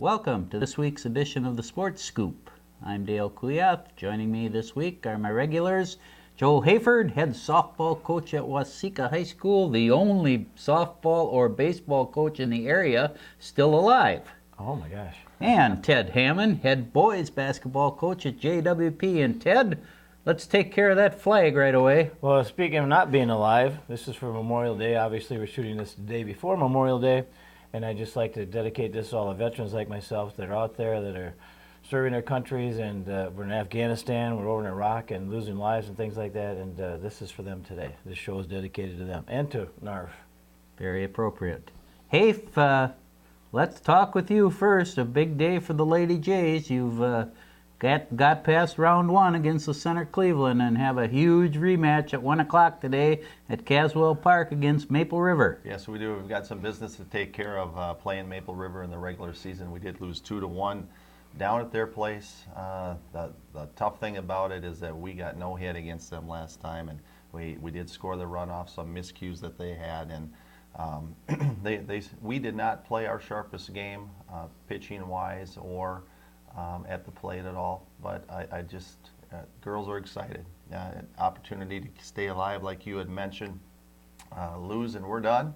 Welcome to this week's edition of the Sports Scoop. I'm Dale Kuyath. Joining me this week are my regulars, Joel Hayford, head softball coach at Waseca High School, the only softball or baseball coach in the area still alive. Oh my gosh. And Ted Hammond, head boys basketball coach at JWP. And Ted, let's take care of that flag right away. Well, speaking of not being alive, this is for Memorial Day. Obviously, we're shooting this the day before Memorial Day. And I'd just like to dedicate this to all the veterans like myself that are out there that are serving their countries. And we're in Afghanistan, we're over in Iraq and losing lives and things like that. And this is for them today. This show is dedicated to them and to NARF. Very appropriate. Hafe, let's talk with you first. A big day for the Lady Jays. You've got past round one against the Center Cleveland and have a huge rematch at 1 o'clock today at Caswell Park against Maple River. Yes, we do. We've got some business to take care of playing Maple River in the regular season. We did lose 2-1 down at their place. The tough thing about it is that we got no hit against them last time, and we did score the run off some miscues that they had, and we did not play our sharpest game pitching wise or at the plate at all, but I just girls are excited. Opportunity to stay alive, like you had mentioned. Lose and we're done.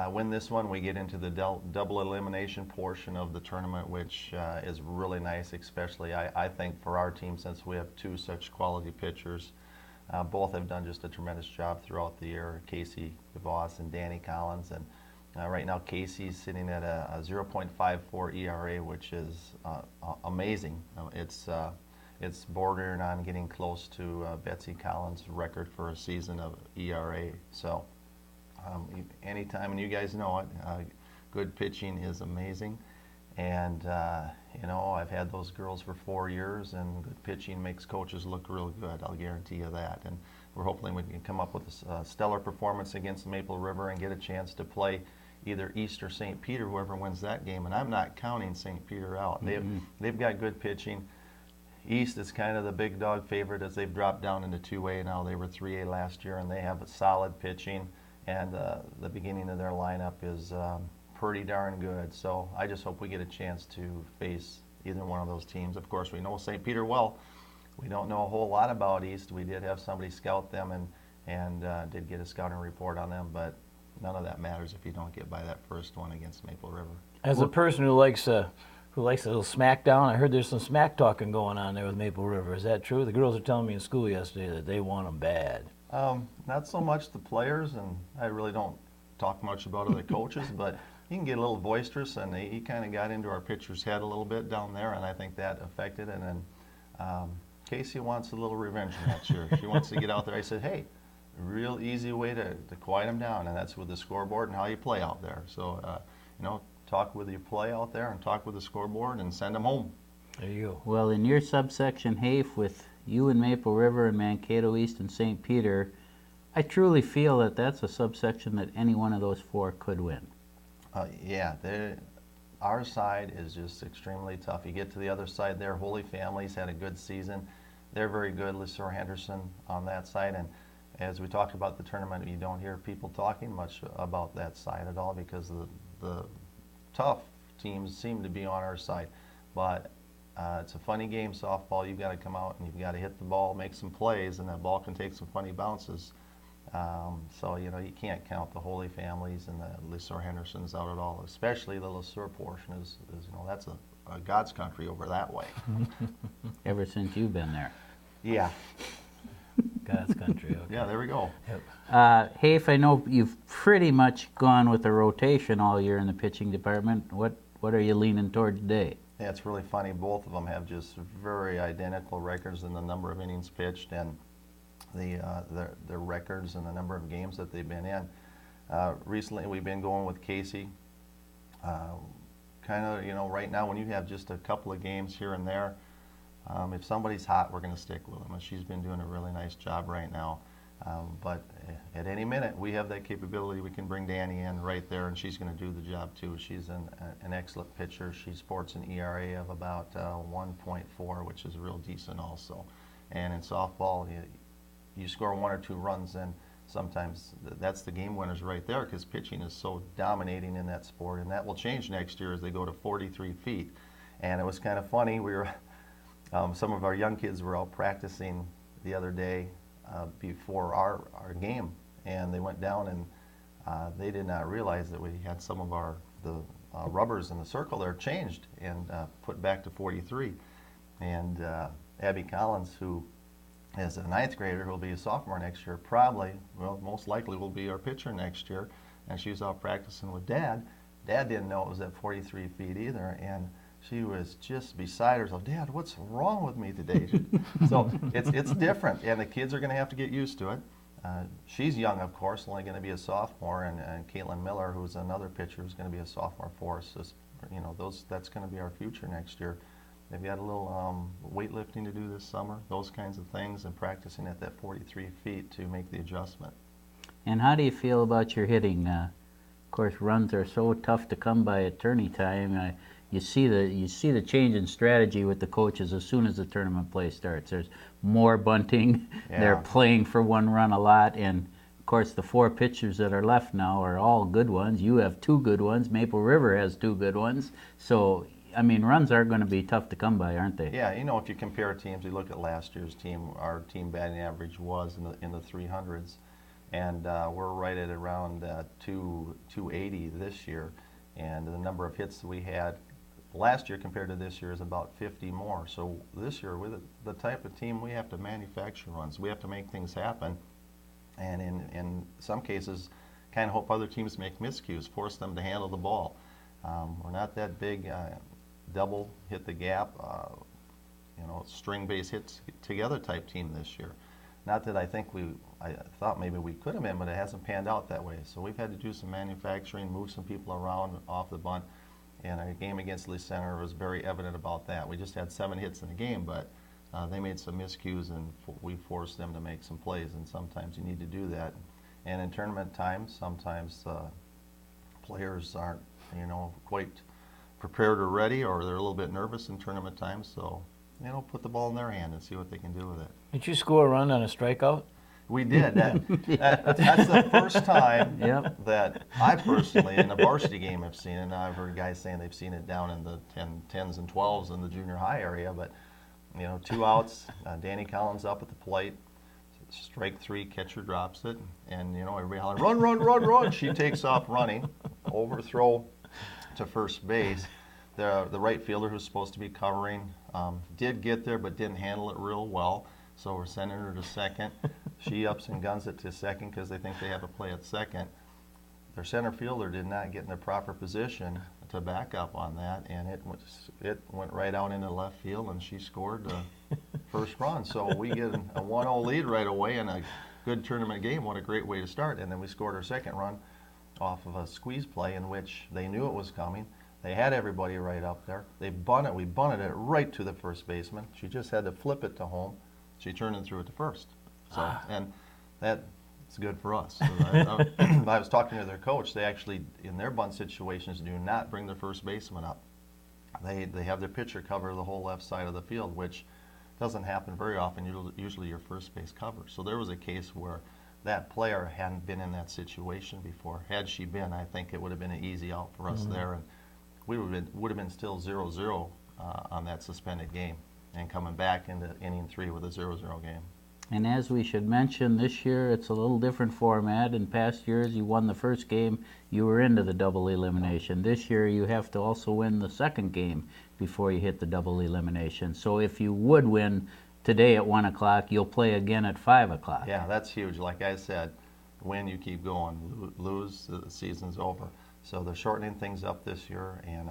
Win this one, we get into the double elimination portion of the tournament, which is really nice, especially I think for our team, since we have two such quality pitchers. Both have done just a tremendous job throughout the year, Casey DeVos and Danny Collins. And right now, Casey's sitting at a 0.54 ERA, which is amazing. It's bordering on getting close to Betsy Collins' record for a season of ERA. So anytime, and you guys know it, good pitching is amazing. And I've had those girls for 4 years, and good pitching makes coaches look real good. I'll guarantee you that. And we're hoping we can come up with a stellar performance against Maple River and get a chance to play either East or St. Peter, whoever wins that game. And I'm not counting St. Peter out. They've got good pitching. East is kind of the big dog favorite as they've dropped down into 2A now. They were 3A last year, and they have a solid pitching. And the beginning of their lineup is pretty darn good. So I just hope we get a chance to face either one of those teams. Of course, we know St. Peter well. We don't know a whole lot about East. We did have somebody scout them and did get a scouting report on them, but none of that matters if you don't get by that first one against Maple River. As a person who likes a little smackdown, I heard there's some smack talking going on there with Maple River. Is that true? The girls are telling me in school yesterday that they want them bad. Not so much the players, and I really don't talk much about other coaches, but he can get a little boisterous, and he kind of got into our pitcher's head a little bit down there, and I think that affected it. And then Casey wants a little revenge next year. She wants to get out there. I said, hey, real easy way to quiet them down, and that's with the scoreboard and how you play out there. So, talk with your play out there and talk with the scoreboard and send them home. There you go. Well, in your subsection, Hafe, with you and Maple River and Mankato East and St. Peter, I truly feel that that's a subsection that any one of those four could win. Yeah, our side is just extremely tough. You get to the other side there, Holy Family's had a good season. They're very good, LeSueur Henderson on that side. And as we talked about the tournament, you don't hear people talking much about that side at all because the tough teams seem to be on our side. But it's a funny game, softball. You've got to come out and you've got to hit the ball, make some plays, and that ball can take some funny bounces. So, you can't count the Holy Families and the LeSueur Hendersons out at all, especially the LeSueur portion is that's a God's country over that way. Ever since you've been there. Yeah. God's country. Okay. Yeah, there we go. Yep. Hafe, I know you've pretty much gone with a rotation all year in the pitching department. What are you leaning toward today? Yeah, it's really funny. Both of them have just very identical records in the number of innings pitched and their records and the number of games that they've been in. Recently, we've been going with Casey. Kind of, right now when you have just a couple of games here and there, if somebody's hot, we're going to stick with them. And she's been doing a really nice job right now. But at any minute, we have that capability. We can bring Danny in right there, and she's going to do the job too. She's an excellent pitcher. She sports an ERA of about 1.4, which is real decent also. And in softball, you score 1 or 2 runs, and sometimes that's the game winners right there, because pitching is so dominating in that sport, and that will change next year as they go to 43 feet. And it was kind of funny. We were some of our young kids were out practicing the other day before our game, and they went down and they did not realize that we had some of the rubbers in the circle there changed and put back to 43. And Abby Collins, who is a ninth grader who will be a sophomore next year, most likely will be our pitcher next year, and she was out practicing with Dad. Dad didn't know it was at 43 feet either, and she was just beside herself. Dad, what's wrong with me today? So it's different, and the kids are going to have to get used to it. She's young, of course, only going to be a sophomore, and Caitlin Miller, who's another pitcher, who's going to be a sophomore for us. That's going to be our future next year. They've got a little weightlifting to do this summer, those kinds of things, and practicing at that 43 feet to make the adjustment. And how do you feel about your hitting? Of course, runs are so tough to come by at tourney time. You see the change in strategy with the coaches as soon as the tournament play starts. There's more bunting. Yeah. They're playing for one run a lot, and of course the 4 pitchers that are left now are all good ones. You have 2 good ones. Maple River has 2 good ones. So I mean, runs are going to be tough to come by, aren't they? Yeah, if you compare teams, you look at last year's team. Our team batting average was in the 300s, and we're right at around 280 this year. And the number of hits that we had last year compared to this year is about 50 more. So this year, with the type of team, we have to manufacture runs. We have to make things happen, and in some cases, kind of hope other teams make miscues, force them to handle the ball. We're not that big. Double hit the gap, string base hits together type team this year. Not that I thought maybe we could have been, but it hasn't panned out that way. So we've had to do some manufacturing, move some people around off the bunt, and our game against Lee Center was very evident about that. We just had 7 hits in the game, but they made some miscues, and we forced them to make some plays, and sometimes you need to do that. And in tournament times, sometimes players aren't, quite prepared or ready, or they're a little bit nervous in tournament time, so put the ball in their hand and see what they can do with it. Did you score a run on a strikeout? We did. That's the first time Yep. that I personally, in a varsity game, have seen it. Now I've heard guys saying they've seen it down in the 10s and 12s in the junior high area, but 2 outs, Danny Collins up at the plate, strike 3, catcher drops it, and everybody hollering, run, run, run, run. She takes off running, overthrow to first base. The right fielder, who's supposed to be covering, did get there but didn't handle it real well, so we're sending her to second. She ups and guns it to second because they think they have a play at second. Their center fielder did not get in the proper position to back up on that, and it went right out into left field, and she scored the first run. So we get a 1-0 lead right away in a good tournament game. What a great way to start. And then we scored our second run off of a squeeze play in which they knew it was coming. They had everybody right up there. We bunted it right to the first baseman. She just had to flip it to home. She turned and threw it to first. So, and that's good for us. So I was talking to their coach. They actually, in their bunt situations, do not bring their first baseman up. They have their pitcher cover the whole left side of the field, which doesn't happen very often. Usually your first base cover. So there was a case where that player hadn't been in that situation before. Had she been, I think it would have been an easy out for us there, and we would have been still 0-0 on that suspended game, and coming back into inning 3 with a 0-0 game. And as we should mention, this year it's a little different format. In past years, you won the first game, you were into the double elimination. This year, you have to also win the second game before you hit the double elimination. So if you would win today at 1 o'clock, you'll play again at 5 o'clock. Yeah, that's huge. Like I said, win, you keep going. Lose, the season's over. So they're shortening things up this year, and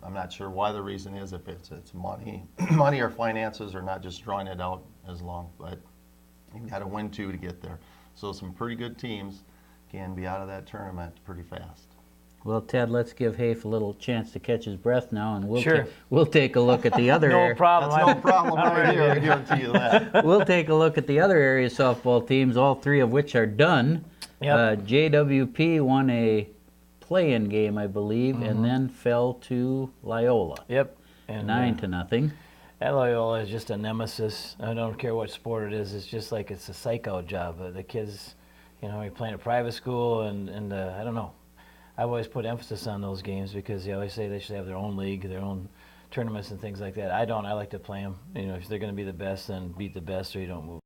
I'm not sure why the reason is, if it's money, money or finances, or not just drawing it out as long, but you've got to win 2 to get there. So some pretty good teams can be out of that tournament pretty fast. Well, Ted, let's give Hafe a little chance to catch his breath now, and Sure. We'll take a look at the other No problem. That's no problem right here, I guarantee you that. We'll take a look at the other area softball teams, all 3 of which are done. Yep. JWP won a play-in game, I believe, and then fell to Loyola, Yep. And 9-0. that Loyola is just a nemesis. I don't care what sport it is. It's just like it's a psycho job. The kids, you know, you're playing a private school, and I don't know. I've always put emphasis on those games because they always say they should have their own league, their own tournaments and things like that. I don't. I like to play them. You know, if they're going to be the best, then beat the best, or you don't move.